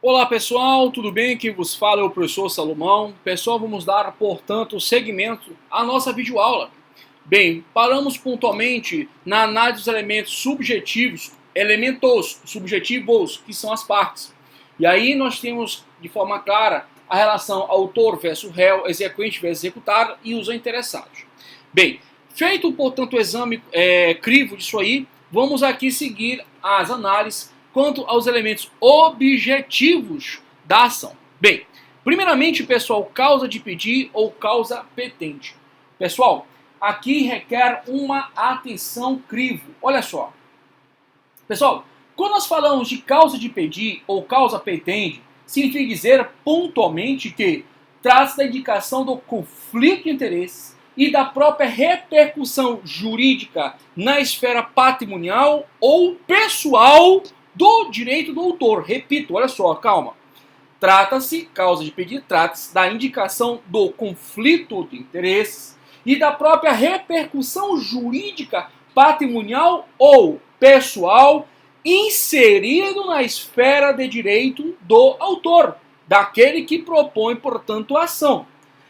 Olá pessoal, tudo bem? Quem vos fala é o professor Salomão. Pessoal, vamos dar, portanto, seguimento à nossa videoaula. Bem, paramos pontualmente na análise dos elementos subjetivos, que são as partes. E aí nós temos, de forma clara, a relação autor versus réu, exequente versus executado e os interessados. Bem, feito, portanto, o exame crivo disso aí, vamos aqui seguir as análises quanto aos elementos objetivos da ação. Bem, primeiramente, pessoal, causa de pedir ou causa petente. Pessoal, aqui requer uma atenção crivo. Olha só. Pessoal, quando nós falamos de causa de pedir ou causa petente, significa dizer pontualmente que trata-se da indicação do conflito de interesses e da própria repercussão jurídica na esfera patrimonial ou pessoal do direito do autor. Repito, olha só, calma. Trata-se, causa de pedir, trata-se da indicação do conflito de interesses e da própria repercussão jurídica, patrimonial ou pessoal inserido na esfera de direito do autor, daquele que propõe, portanto, a ação.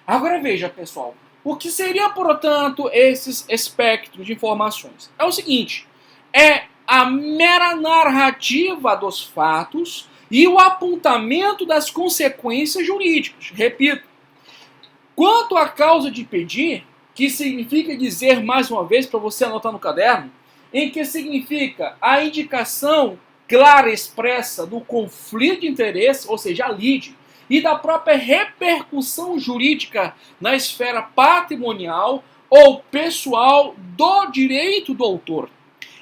Agora veja, pessoal, o que seria, portanto, esses espectros de informações? É o seguinte, é a mera narrativa dos fatos e o apontamento das consequências jurídicas. Repito, quanto à causa de pedir, que significa dizer, mais uma vez, para você anotar no caderno, em que significa a indicação clara e expressa do conflito de interesse, ou seja, a lide, e da própria repercussão jurídica na esfera patrimonial ou pessoal do direito do autor.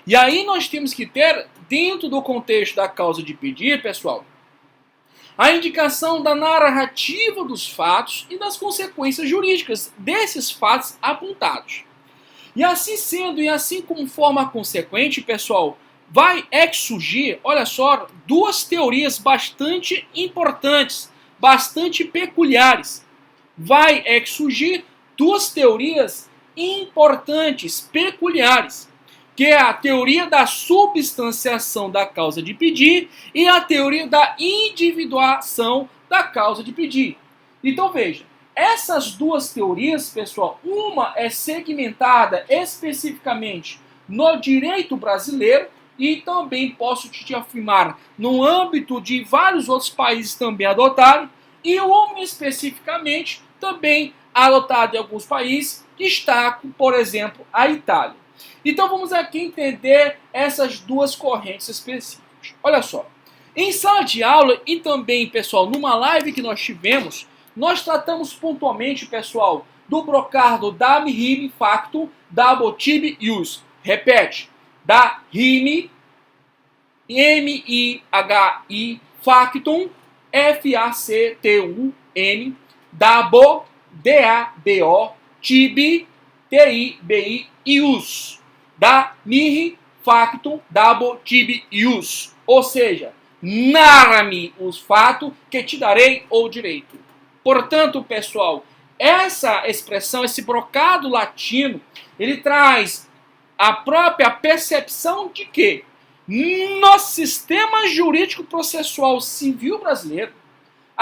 E aí nós temos que ter, dentro do contexto da causa de pedir, pessoal, a indicação da narrativa dos fatos e das consequências jurídicas desses fatos apontados. E assim sendo, e assim como forma consequente, pessoal, vai surgir, olha só, duas teorias bastante importantes, bastante peculiares. Vai surgir duas teorias importantes, peculiares, que é a teoria da substanciação da causa de pedir e a teoria da individuação da causa de pedir. Então veja, essas duas teorias, pessoal, uma é segmentada especificamente no direito brasileiro e também posso te afirmar no âmbito de vários outros países também adotaram, e uma especificamente também adotada em alguns países, destaco, por exemplo, a Itália. Então vamos aqui entender essas duas correntes específicas. Olha só, em sala de aula e também, pessoal, numa live que nós tivemos, nós tratamos pontualmente, pessoal, do brocardo da rime factum, da tibi ius. Repete, da rime, M-I-H-I, factum, F-A-C-T-U-M, dabo, D-A-B-O, tibi, T-I-B-I, ius. Da mihi factum dabo tibi ius. Ou seja, narra-me os fatos que te darei o direito. Portanto, pessoal, essa expressão, esse brocado latino, ele traz a própria percepção de que no sistema jurídico processual civil brasileiro,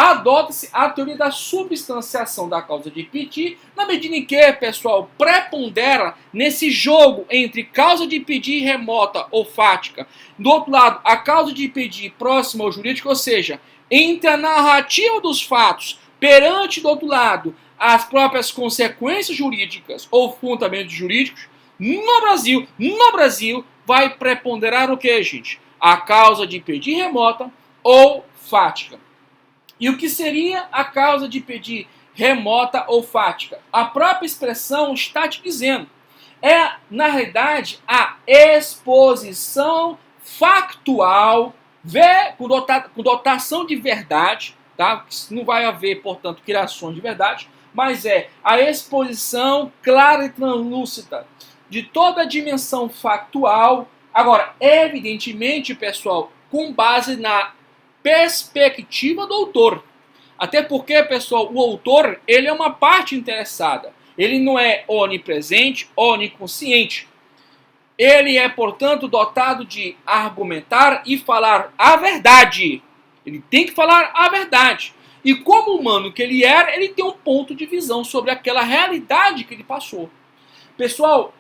adota-se a teoria da substanciação da causa de pedir, na medida em que, pessoal, prepondera nesse jogo entre causa de pedir remota ou fática, do outro lado, a causa de pedir próxima ao jurídico, ou seja, entre a narrativa dos fatos perante, do outro lado, as próprias consequências jurídicas ou fundamentos jurídicos, no Brasil, vai preponderar o que, gente? A causa de pedir remota ou fática. E o que seria a causa de pedir remota ou fática? A própria expressão está te dizendo. É, na realidade, a exposição factual com dotação de verdade, tá? Não vai haver, portanto, criações de verdade, mas é a exposição clara e translúcida de toda a dimensão factual. Agora, evidentemente, pessoal, com base na perspectiva do autor. Até porque, pessoal, o autor, ele é uma parte interessada. Ele não é onipresente, oniconsciente. Ele é, portanto, dotado de argumentar e falar a verdade. Ele tem que falar a verdade. E como humano que ele era, ele tem um ponto de visão sobre aquela realidade que ele passou. Pessoal,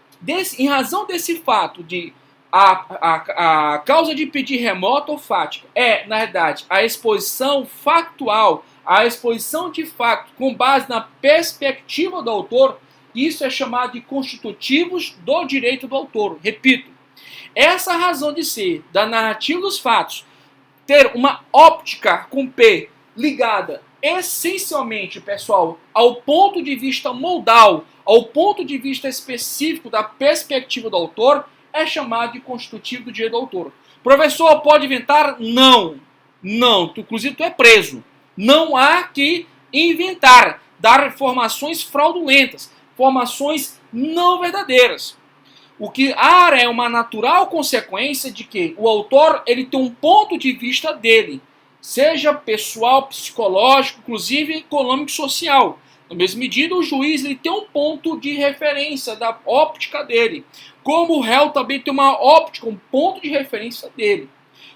em razão desse fato de a causa de pedir remota ou fática é, na verdade, a exposição factual, a exposição de fato com base na perspectiva do autor, isso é chamado de constitutivos do direito do autor. Repito, essa razão de ser da narrativa dos fatos ter uma óptica com P ligada essencialmente, pessoal, ao ponto de vista modal, ao ponto de vista específico da perspectiva do autor, é chamado de constitutivo do direito do autor. Professor, pode inventar? Não. Não. Inclusive, tu é preso. Não há que inventar, dar informações fraudulentas, informações não verdadeiras. O que há é uma natural consequência de que o autor ele tem um ponto de vista dele, seja pessoal, psicológico, inclusive econômico e social. Na mesma medida, o juiz ele tem um ponto de referência da óptica dele, como o réu também tem uma óptica, um ponto de referência dele.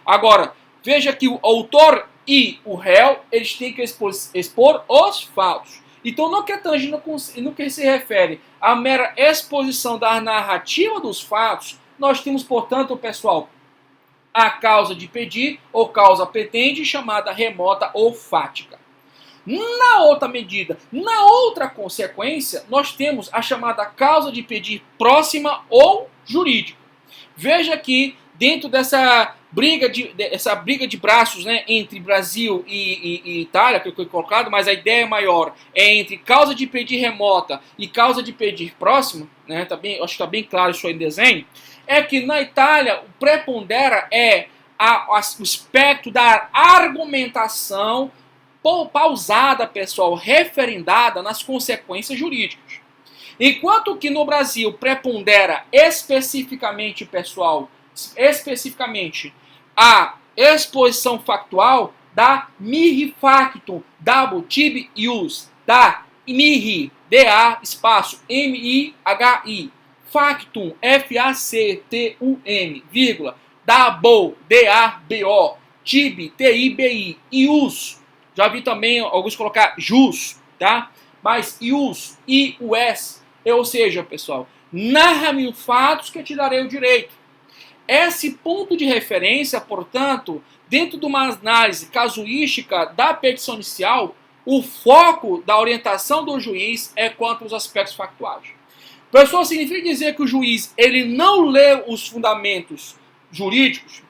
Agora, veja que o autor e o réu eles têm que expor os fatos. Então, no que se refere à mera exposição da narrativa dos fatos, nós temos, portanto, pessoal, a causa de pedir ou causa petende, chamada remota ou fática. Na outra medida, na outra consequência, nós temos a chamada causa de pedir próxima ou jurídica. Veja que dentro dessa briga de braços, né, entre Brasil e Itália, que foi colocado, mas a ideia maior é entre causa de pedir remota e causa de pedir próxima, né, tá bem, acho que está bem claro isso aí em desenho, é que na Itália o prepondera o espectro da argumentação pausada, pessoal, referendada nas consequências jurídicas. Enquanto que no Brasil prepondera especificamente, pessoal, a exposição factual da mihi factum, double tib ius, da mihi, D-A, espaço, M-I-H-I, factum, F-A-C-T-U-M, vírgula, double, D-A-B-O, tib, T-I-B-I, ius, já vi também alguns colocar jus, tá? Mas ius, I-U-S, ou seja, pessoal, narra-me os fatos que te darei o direito. Esse ponto de referência, portanto, dentro de uma análise casuística da petição inicial, o foco da orientação do juiz é quanto aos aspectos factuais. Pessoal, significa dizer que o juiz ele não lê os fundamentos jurídicos?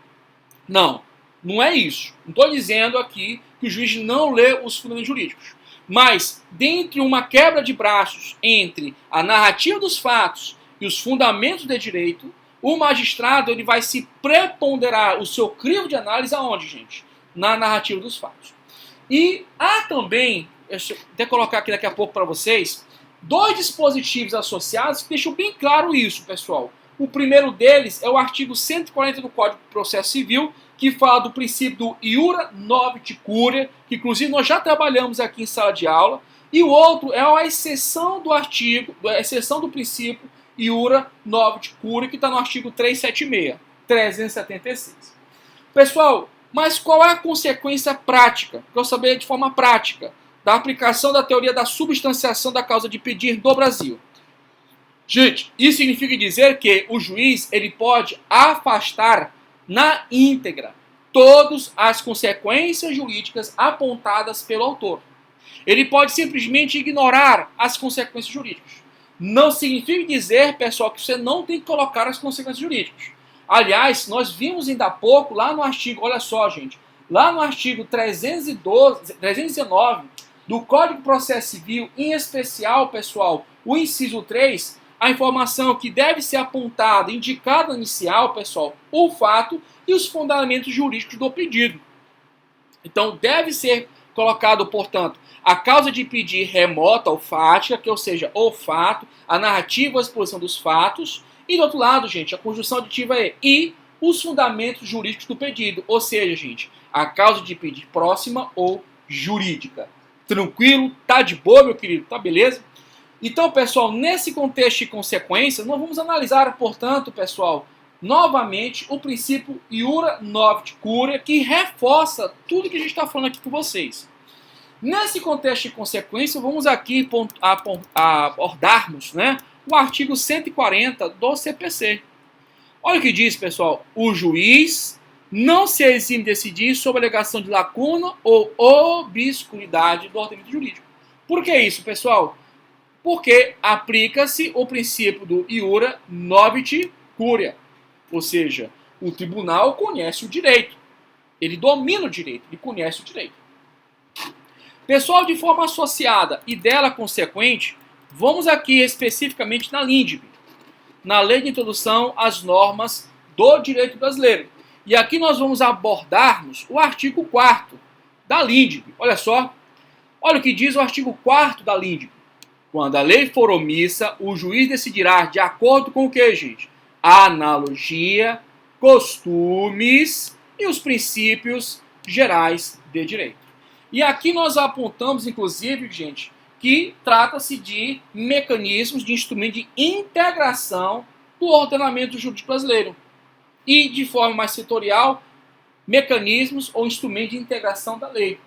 Não, não é isso. Não estou dizendo aqui que o juiz não lê os fundamentos jurídicos. Mas, dentre uma quebra de braços entre a narrativa dos fatos e os fundamentos de direito, o magistrado ele vai se preponderar o seu crivo de análise aonde, gente? Na narrativa dos fatos. E há também, deixa eu até colocar aqui daqui a pouco para vocês, dois dispositivos associados que deixam bem claro isso, pessoal. O primeiro deles é o artigo 140 do Código de Processo Civil, que fala do princípio do iura novit curia, que inclusive nós já trabalhamos aqui em sala de aula, e o outro é a exceção do artigo, a exceção do princípio iura novit curia, que está no artigo 376. Pessoal, mas qual é a consequência prática? Para eu saber de forma prática da aplicação da teoria da substanciação da causa de pedir do Brasil. Gente, isso significa dizer que o juiz ele pode afastar na íntegra todas as consequências jurídicas apontadas pelo autor. Ele pode simplesmente ignorar as consequências jurídicas. Não significa dizer, pessoal, que você não tem que colocar as consequências jurídicas. Aliás, nós vimos ainda há pouco, lá no artigo, olha só, gente, lá no artigo 319 do Código de Processo Civil, em especial, pessoal, o inciso 3, a informação que deve ser apontada, indicada inicial, pessoal, o fato e os fundamentos jurídicos do pedido. Então, deve ser colocado, portanto, a causa de pedir remota ou fática, que ou seja, o fato, a narrativa, a exposição dos fatos, e do outro lado, gente, a conjunção aditiva é e os fundamentos jurídicos do pedido, ou seja, gente, a causa de pedir próxima ou jurídica. Tranquilo? Tá de boa, meu querido? Tá beleza? Então, pessoal, nesse contexto de consequências, nós vamos analisar, portanto, pessoal, novamente o princípio iura novit curia, que reforça tudo que a gente está falando aqui com vocês. Nesse contexto de consequência, vamos aqui abordarmos, né, o artigo 140 do CPC. Olha o que diz, pessoal: o juiz não se exime de decidir sobre a alegação de lacuna ou obscuridade do ordenamento jurídico. Por que isso, pessoal? Porque aplica-se o princípio do iura novit curia, ou seja, o tribunal conhece o direito, ele domina o direito, ele conhece o direito. Pessoal, de forma associada e dela consequente, vamos aqui especificamente na LINDB, na Lei de Introdução às Normas do Direito Brasileiro. E aqui nós vamos abordarmos o artigo 4º da LINDB. Olha só, olha o que diz o artigo 4º da LINDB. Quando a lei for omissa, o juiz decidirá de acordo com o que, gente? A analogia, costumes e os princípios gerais de direito. E aqui nós apontamos, inclusive, gente, que trata-se de mecanismos, de instrumento de integração do ordenamento jurídico brasileiro. E, de forma mais setorial, mecanismos ou instrumentos de integração da lei.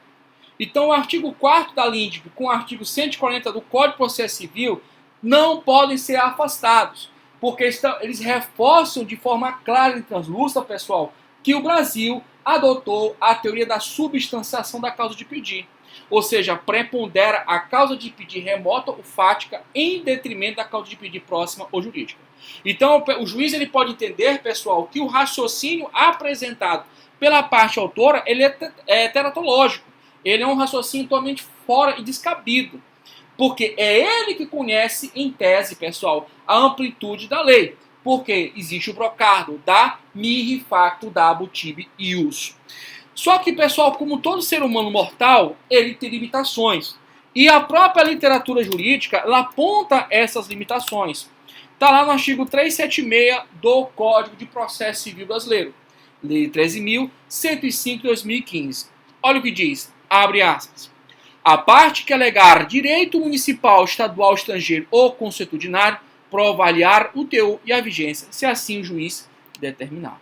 Então, o artigo 4º da LINDB com o artigo 140 do Código de Processo Civil não podem ser afastados, porque eles reforçam de forma clara e translúcida, pessoal, que o Brasil adotou a teoria da substanciação da causa de pedir. Ou seja, prepondera a causa de pedir remota ou fática em detrimento da causa de pedir próxima ou jurídica. Então, o juiz ele pode entender, pessoal, que o raciocínio apresentado pela parte autora ele é teratológico. Ele é um raciocínio totalmente fora e descabido. Porque é ele que conhece, em tese, pessoal, a amplitude da lei. Porque existe o brocardo da mihi facto dabo tibi ius. Só que, pessoal, como todo ser humano mortal, ele tem limitações. E a própria literatura jurídica, ela aponta essas limitações. Está lá no artigo 376 do Código de Processo Civil Brasileiro. Lei 13.105 de 2015. Olha o que diz, abre aspas. A parte que alegar direito municipal, estadual, estrangeiro ou consuetudinário, provar-lhe-á o teor e a vigência, se assim o juiz determinar.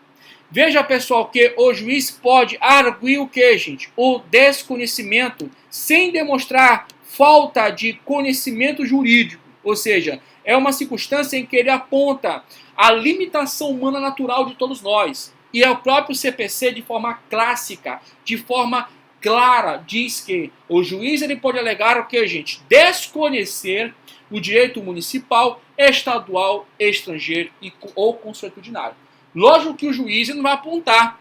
Veja, pessoal, que o juiz pode arguir o que, gente? O desconhecimento, sem demonstrar falta de conhecimento jurídico. Ou seja, é uma circunstância em que ele aponta a limitação humana natural de todos nós. E é o próprio CPC, de forma clássica, de forma clara, diz que o juiz ele pode alegar o que, gente? Desconhecer o direito municipal, estadual, estrangeiro ou consuetudinário. Lógico que o juiz não vai apontar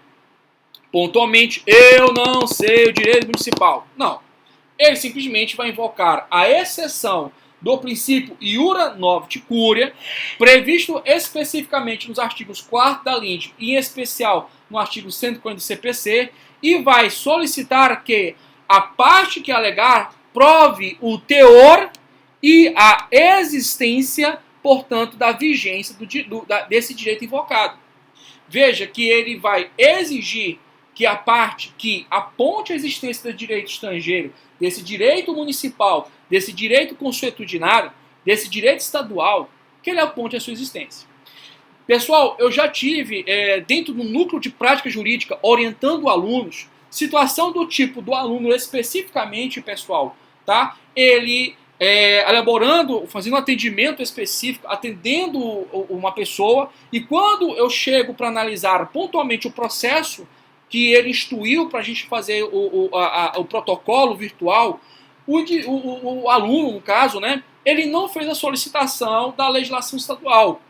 pontualmente, eu não sei o direito municipal. Não. Ele simplesmente vai invocar a exceção do princípio iura novit curia, previsto especificamente nos artigos 4º da LINDB e em especial no artigo 140 do CPC, e vai solicitar que a parte que alegar prove o teor e a existência, portanto, da vigência desse direito invocado. Veja que ele vai exigir que a parte que aponte a existência do direito estrangeiro, desse direito municipal, desse direito consuetudinário, desse direito estadual, que ele aponte a sua existência. Pessoal, eu já tive, dentro do núcleo de prática jurídica, orientando alunos, situação do tipo do aluno especificamente, pessoal, tá? Ele elaborando, fazendo um atendimento específico, atendendo uma pessoa, e quando eu chego para analisar pontualmente o processo que ele instruiu para a gente fazer o protocolo virtual, o aluno, no caso, né, ele não fez a solicitação da legislação estadual.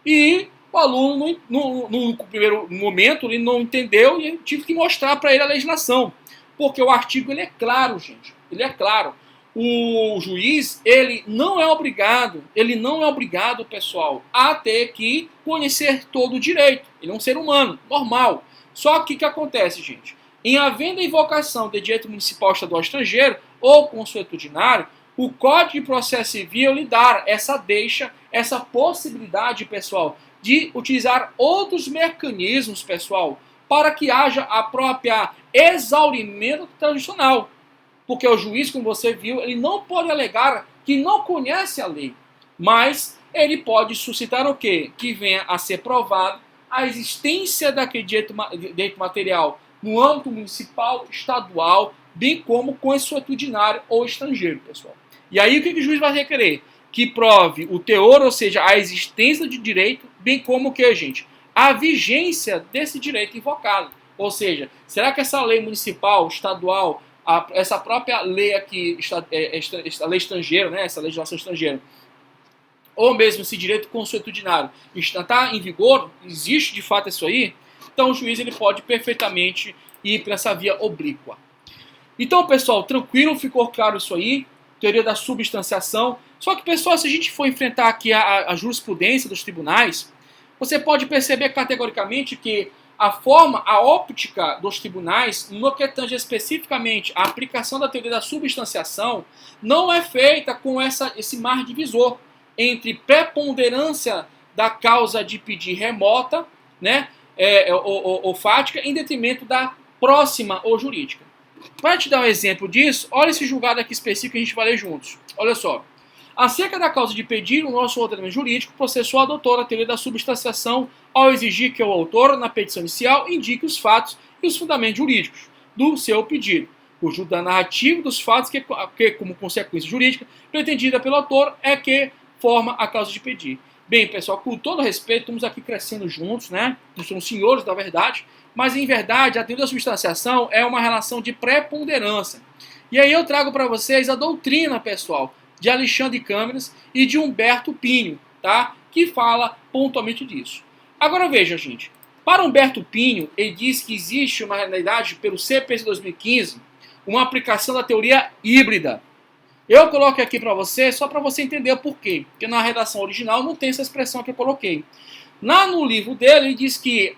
E o aluno, no primeiro momento, ele não entendeu e eu tive que mostrar para ele a legislação. Porque o artigo ele é claro, gente. Ele é claro. O juiz, ele não é obrigado, pessoal, a ter que conhecer todo o direito. Ele é um ser humano, normal. Só que o que acontece, gente? Em havendo a invocação de direito municipal, estadual, estrangeiro ou consuetudinário, o Código de Processo Civil lhe dá essa deixa, essa possibilidade, pessoal, de utilizar outros mecanismos, pessoal, para que haja a própria exaurimento tradicional. Porque o juiz, como você viu, ele não pode alegar que não conhece a lei, mas ele pode suscitar o quê? Que venha a ser provado a existência daquele direito material no âmbito municipal, estadual, bem como consuetudinário ou estrangeiro, pessoal. E aí o que o juiz vai requerer? Que prove o teor, ou seja, a existência de direito, bem como o que, gente? A vigência desse direito invocado. Ou seja, será que essa lei municipal, estadual, essa própria lei aqui, a lei estrangeira, né, essa legislação estrangeira, ou mesmo esse direito consuetudinário está em vigor, existe de fato isso aí, então o juiz ele pode perfeitamente ir para essa via oblíqua. Então, pessoal, tranquilo, ficou claro isso aí, teoria da substanciação. Só que, pessoal, se a gente for enfrentar aqui a jurisprudência dos tribunais, você pode perceber categoricamente que a óptica dos tribunais, no que tange especificamente a aplicação da teoria da substanciação, não é feita com esse mar divisor entre preponderância da causa de pedir remota, né, ou fática, em detrimento da próxima ou jurídica. Para te dar um exemplo disso, olha esse julgado aqui específico que a gente vai ler juntos. Olha só. Acerca da causa de pedir, o nosso ordenamento jurídico processou a doutora a teoria da substanciação ao exigir que o autor, na petição inicial, indique os fatos e os fundamentos jurídicos do seu pedido, cujo da narrativa dos fatos que, como consequência jurídica, pretendida pelo autor, é que forma a causa de pedir. Bem, pessoal, com todo respeito, estamos aqui crescendo juntos, né? Nós somos senhores da verdade, mas em verdade a teoria da substanciação é uma relação de preponderância. E aí eu trago para vocês a doutrina, pessoal, de Alexandre Câmeras e de Humberto Pinho, tá? Que fala pontualmente disso. Agora veja, gente, para Humberto Pinho, ele diz que existe uma realidade, pelo CPC 2015, uma aplicação da teoria híbrida. Eu coloco aqui para você, só para você entender o porquê, porque na redação original não tem essa expressão que eu coloquei. Lá no livro dele, ele diz que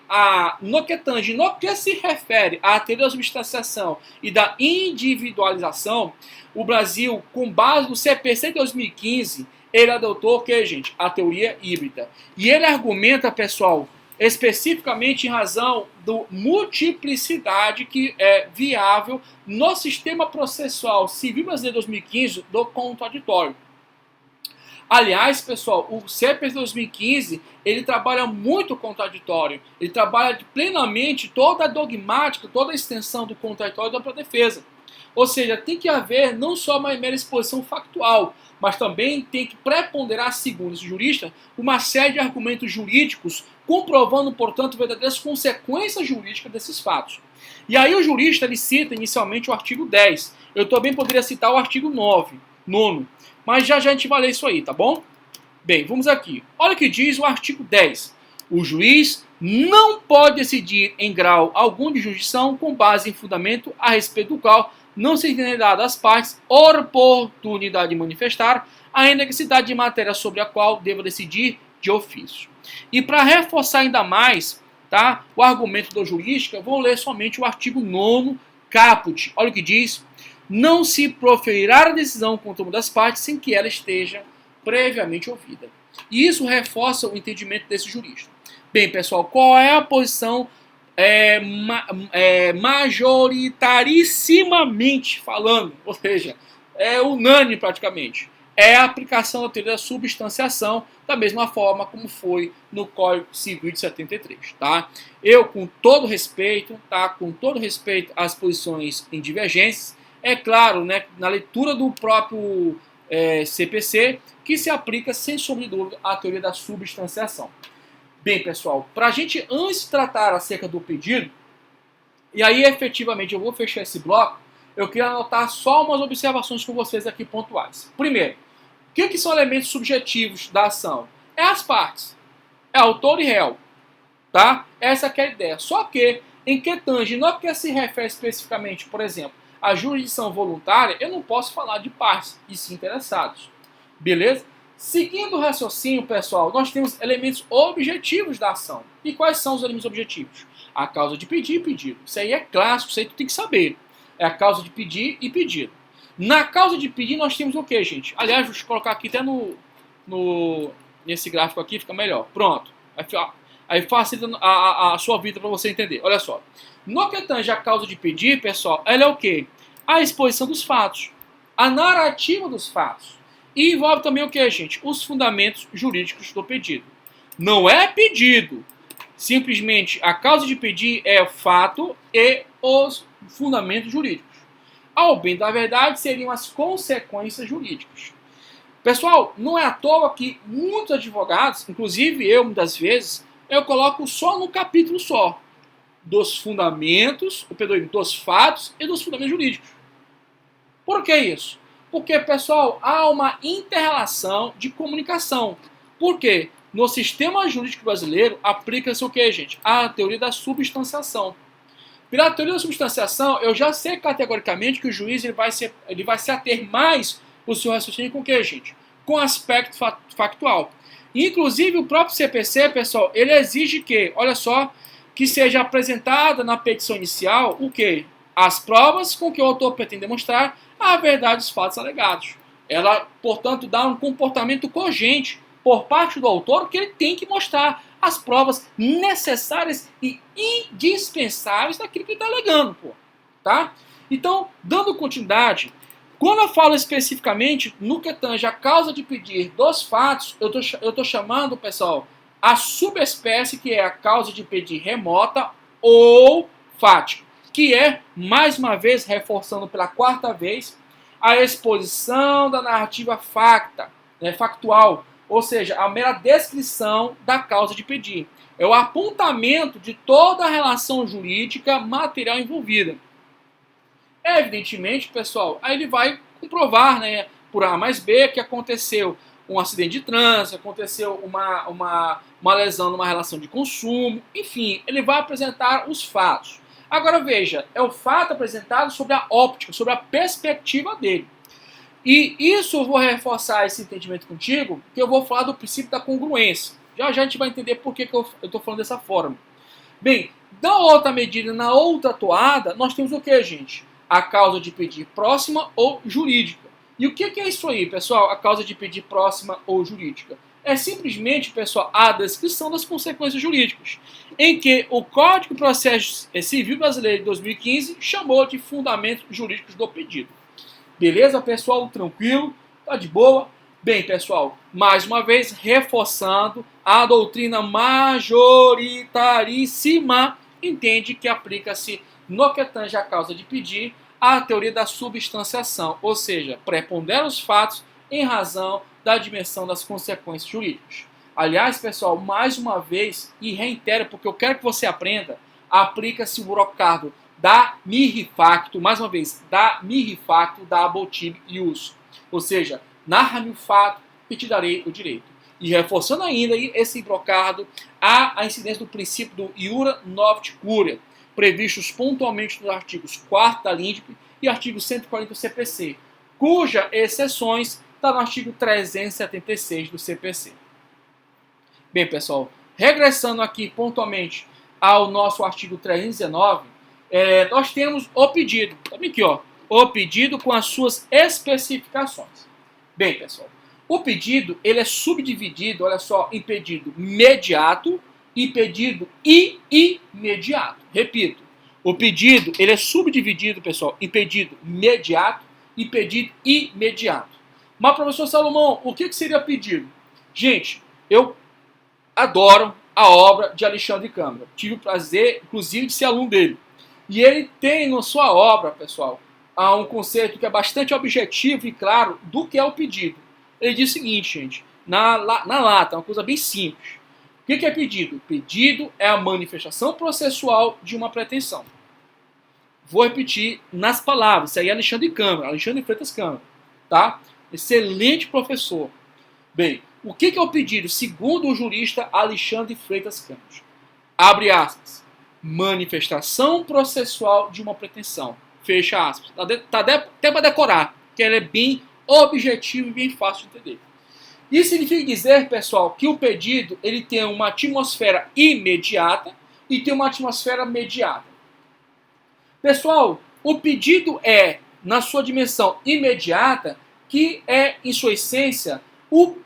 no que se refere à teoria da substanciação e da individualização, o Brasil, com base no CPC 2015, ele adotou o que, gente? A teoria híbrida. E ele argumenta, pessoal, especificamente em razão da multiplicidade que é viável no sistema processual civil brasileiro 2015 do contraditório. Aliás, pessoal, o CPC 2015, ele trabalha muito contraditório, ele trabalha plenamente toda a dogmática, toda a extensão do contraditório da defesa. Ou seja, tem que haver não só uma mera exposição factual, mas também tem que preponderar, segundo esse jurista, uma série de argumentos jurídicos, comprovando, portanto, verdadeiras consequências jurídicas desses fatos. E aí o jurista ele cita inicialmente o artigo 10. Eu também poderia citar o artigo 9, mas já a gente vai ler isso aí, tá bom? Bem, vamos aqui. Olha o que diz o artigo 10. O juiz não pode decidir em grau algum de jurisdição com base em fundamento a respeito do qual não se tenha dado às partes oportunidade de manifestar, ainda que se dá de matéria sobre a qual deva decidir de ofício. E para reforçar ainda mais, tá, o argumento da jurídica, vou ler somente o artigo 9º, caput. Olha o que diz. Não se proferirá a decisão contra uma das partes sem que ela esteja previamente ouvida. E isso reforça o entendimento desse jurista. Bem, pessoal, qual é a posição majoritarissimamente falando, ou seja, é unânime praticamente? É a aplicação da teoria da substanciação, da mesma forma como foi no Código Civil de 73, tá? Eu, com todo respeito, tá? Com todo respeito às posições em divergências, é claro, né, na leitura do próprio CPC, que se aplica, sem sombra de dúvida, a teoria da substanciação. Bem, pessoal, para a gente, antes de tratar acerca do pedido, e aí efetivamente eu vou fechar esse bloco, eu queria anotar só umas observações com vocês aqui pontuais. Primeiro, o que são elementos subjetivos da ação? É as partes, é autor e réu, tá? Essa que é a ideia. Só que, em que tange, não é que se refere especificamente, por exemplo, a jurisdição voluntária, eu não posso falar de partes e sim interessados. Beleza? Seguindo o raciocínio, pessoal, nós temos elementos objetivos da ação. E quais são os elementos objetivos? A causa de pedir e pedido. Isso aí é clássico, isso aí tu tem que saber. É a causa de pedir e pedido. Na causa de pedir nós temos o que, gente? Aliás, vou colocar aqui até nesse gráfico aqui, fica melhor. Pronto. Aí facilita a sua vida para você entender. Olha só. No que tange a causa de pedir, pessoal, ela é o quê? A exposição dos fatos. A narrativa dos fatos. E envolve também o que, gente? Os fundamentos jurídicos do pedido. Não é pedido. Simplesmente a causa de pedir é o fato e os fundamentos jurídicos. Ao bem da verdade, seriam as consequências jurídicas. Pessoal, não é à toa que muitos advogados, inclusive eu muitas vezes, eu coloco só no capítulo só dos fundamentos, dos fatos e dos fundamentos jurídicos. Por que isso? Porque, pessoal, há uma inter-relação de comunicação. Por quê? No sistema jurídico brasileiro, aplica-se o que, gente? A teoria da substanciação. Pela teoria da substanciação, eu já sei categoricamente que o juiz ele vai se ater mais o seu raciocínio com o que, gente? Com aspecto factual. Inclusive, o próprio CPC, pessoal, ele exige que, olha só, que seja apresentada na petição inicial o quê? As provas com que o autor pretende demonstrar a verdade dos fatos alegados. Ela, portanto, dá um comportamento cogente por parte do autor que ele tem que mostrar as provas necessárias e indispensáveis daquilo que ele está alegando, pô, tá? Então, dando continuidade, quando eu falo especificamente no que tange a causa de pedir dos fatos, eu tô chamando, pessoal, a subespécie que é a causa de pedir remota ou fática, que é, mais uma vez, reforçando pela quarta vez, a exposição da narrativa factual, ou seja, a mera descrição da causa de pedir. É o apontamento de toda a relação jurídica material envolvida. Evidentemente, pessoal, aí ele vai comprovar, né, por A mais B, que aconteceu um acidente de trânsito, aconteceu uma lesão numa relação de consumo, enfim, ele vai apresentar os fatos. Agora veja, é o fato apresentado sobre a óptica, sobre a perspectiva dele. E isso eu vou reforçar esse entendimento contigo, que eu vou falar do princípio da congruência. Já já a gente vai entender por que eu estou falando dessa forma. Bem, da outra medida, na outra toada, nós temos o que, gente? A causa de pedir próxima ou jurídica. E o que é isso aí, pessoal? A causa de pedir próxima ou jurídica? É simplesmente, pessoal, a descrição das consequências jurídicas, em que o Código de Processo Civil Brasileiro de 2015 chamou de fundamentos jurídicos do pedido. Beleza, pessoal? Tranquilo? Tá de boa? Bem, pessoal, mais uma vez, reforçando, a doutrina majoritaríssima entende que aplica-se no que tange a causa de pedir a teoria da substanciação, ou seja, prepondera os fatos em razão da dimensão das consequências jurídicas. Aliás, pessoal, mais uma vez, e reitero porque eu quero que você aprenda, aplica-se o brocardo da mihi facto, mais uma vez, da mihi facto, da abotibi ius. Ou seja, narra-me o fato e te darei o direito. E reforçando ainda esse brocardo, há a incidência do princípio do iura novit curia, previstos pontualmente nos artigos 4º da LINDB e artigo 140 do CPC, cujas exceções está no artigo 376 do CPC. Bem, pessoal, regressando aqui pontualmente ao nosso artigo 319, nós temos o pedido. Também aqui, ó, o pedido com as suas especificações. Bem, pessoal, o pedido ele é subdividido, olha só, em pedido imediato e pedido imediato. Repito, o pedido ele é subdividido, pessoal, em pedido imediato e pedido imediato. Mas, professor Salomão, o que seria pedido? Gente, eu adoro a obra de Alexandre Câmara. Tive o prazer, inclusive, de ser aluno dele. E ele tem na sua obra, pessoal, um conceito que é bastante objetivo e claro do que é o pedido. Ele diz o seguinte, gente, na lata, uma coisa bem simples. O que é pedido? Pedido é a manifestação processual de uma pretensão. Vou repetir nas palavras. Isso aí é Alexandre Câmara, Alexandre Freitas Câmara, tá? Excelente professor. Bem, o que é o pedido? Segundo o jurista Alexandre Freitas Câmara. Abre aspas. Manifestação processual de uma pretensão. Fecha aspas. Tá até para decorar, que ela é bem objetivo e bem fácil de entender. Isso significa dizer, pessoal, que o pedido ele tem uma atmosfera imediata e tem uma atmosfera mediata. Pessoal, o pedido é, na sua dimensão imediata, que é, em sua essência, o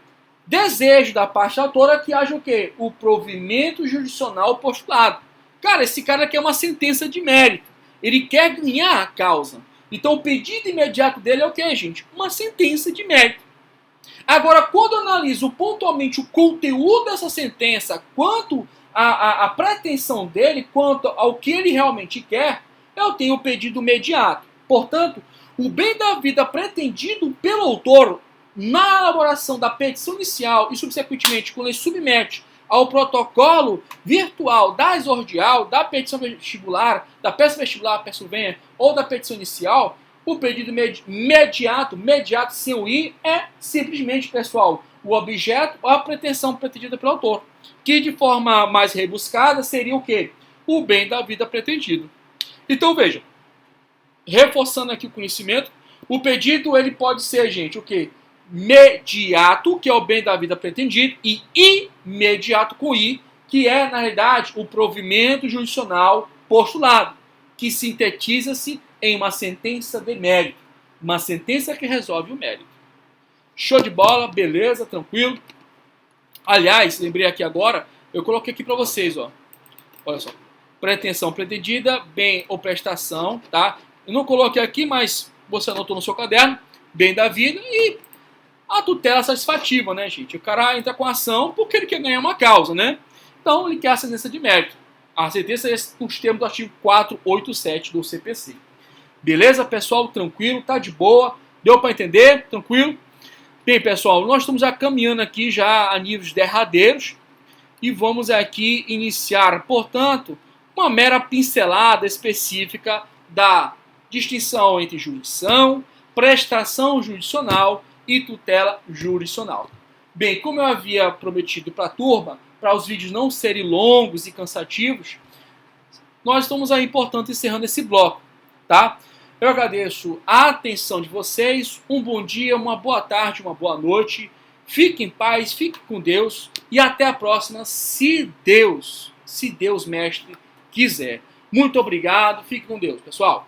desejo da parte autora que haja o quê? O provimento jurisdicional postulado. Cara, esse cara quer uma sentença de mérito. Ele quer ganhar a causa. Então o pedido imediato dele é o quê, gente? Uma sentença de mérito. Agora, quando eu analiso pontualmente o conteúdo dessa sentença, quanto a pretensão dele quanto ao que ele realmente quer, eu tenho o pedido imediato. Portanto, o bem da vida pretendido pelo autor na elaboração da petição inicial e, subsequentemente, quando ele submete ao protocolo virtual da exordial, da petição vestibular, da peça vestibular, peça venha, ou da petição inicial, o pedido imediato sem o i, é simplesmente, pessoal, o objeto ou a pretensão pretendida pelo autor, que de forma mais rebuscada seria o quê? O bem da vida pretendido. Então, veja, reforçando aqui o conhecimento, o pedido ele pode ser, gente, o quê? Mediato, que é o bem da vida pretendido, e imediato com i, que é, na realidade, o provimento jurisdicional postulado, que sintetiza-se em uma sentença de mérito, uma sentença que resolve o mérito. Show de bola, beleza, tranquilo. Aliás, lembrei aqui agora, eu coloquei aqui para vocês, ó. Olha só, pretensão pretendida, bem ou prestação, tá? Eu não coloquei aqui, mas você anotou no seu caderno, bem da vida e a tutela satisfativa, né, gente? O cara entra com a ação porque ele quer ganhar uma causa, né? Então, ele quer a sentença de mérito. A sentença é os termos do artigo 487 do CPC. Beleza, pessoal? Tranquilo? Tá de boa? Deu para entender? Tranquilo? Bem, pessoal, nós estamos já caminhando aqui já a níveis derradeiros e vamos aqui iniciar, portanto, uma mera pincelada específica da distinção entre jurisdição, prestação jurisdicional e tutela jurisdicional. Bem, como eu havia prometido para a turma, para os vídeos não serem longos e cansativos, nós estamos aí, portanto, encerrando esse bloco, tá? Eu agradeço a atenção de vocês, um bom dia, uma boa tarde, uma boa noite, fique em paz, fique com Deus e até a próxima, se Deus, Mestre, quiser. Muito obrigado, fique com Deus, pessoal.